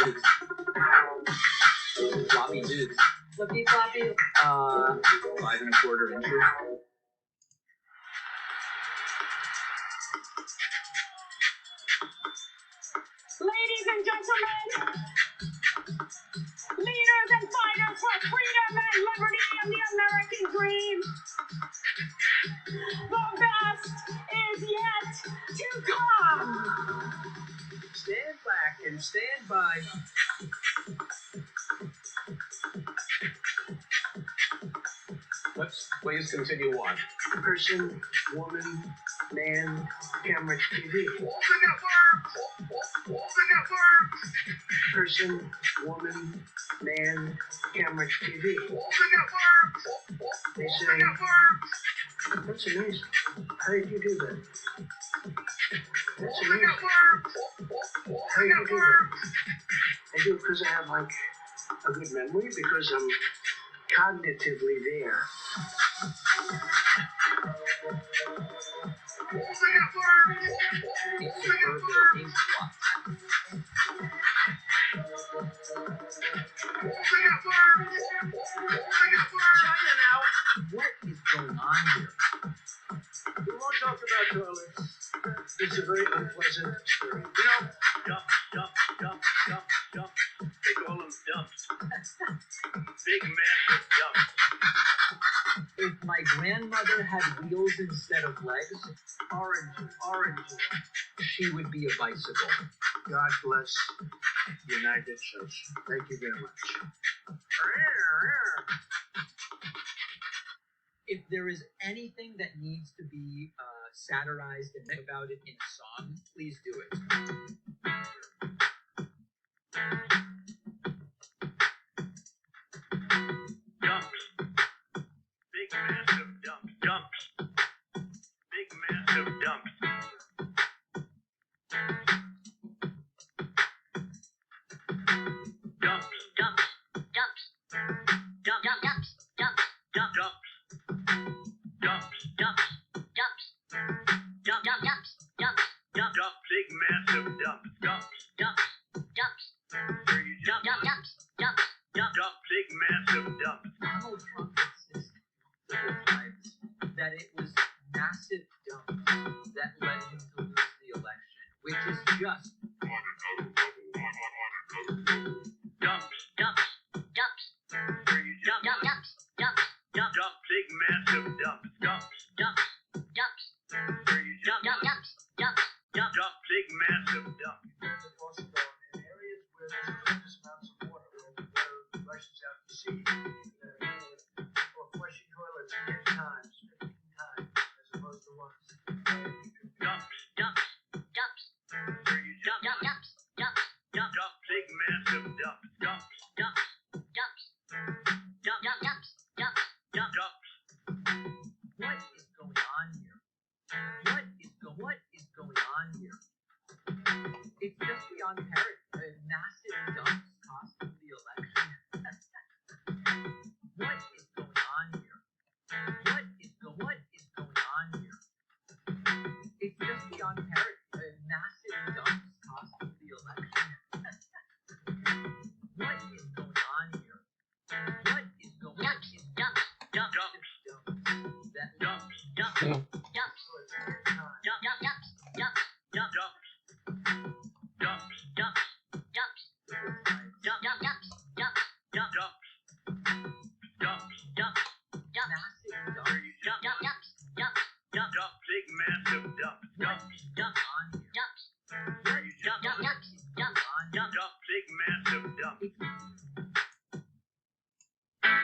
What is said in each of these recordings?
dukes. Floppy dukes. Flippy floppy. 5 1/4 inches. Ladies and gentlemen, leaders and fighters for freedom and liberty and the American dream, the best is yet to come. Stand back and stand by. Let's please continue on. Person, woman, man, camera, TV. Person, woman, man, camera, TV. They say, that's amazing. How did you do that? That's amazing. How did you do that? I do it because I have like a good memory, because I'm cognitively there. It's a burger ink swap. China now. What is going on here? We won't talk about toilets. It's a very unpleasant experience. Dump. They call them dumps. Big massive dumps. If my grandmother had wheels instead of legs, Orange. she would be a bicycle. God bless the United Church. Thank you very much. If there is anything that needs to be satirized and think about it in a song, please do it. Dumps. Big massive dumps. Dumps. Big massive dumps. Dumps. Dump, big massive dumps. Dump, big massive dumps. Donald Trump insisted several times that it was massive dumps that led him to lose the election, which is just Dump, big massive dumps. Dump, big massive dumps. There's also in areas where there's tremendous amounts of water, where the water rushes out to sea. People are flushing toilets 10 times, 15 times, as opposed to once. Dump, big massive dumps. Dump, what is going on here? What is going on here? It's just beyond parody. Massive dumps costing the election. What is going on here? What is going on here? It's just beyond parody. Massive dumps costing the election. What is going on here? What is going on here?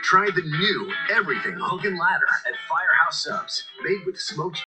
Try the new Everything Hook and Ladder at Firehouse Subs, made with smoked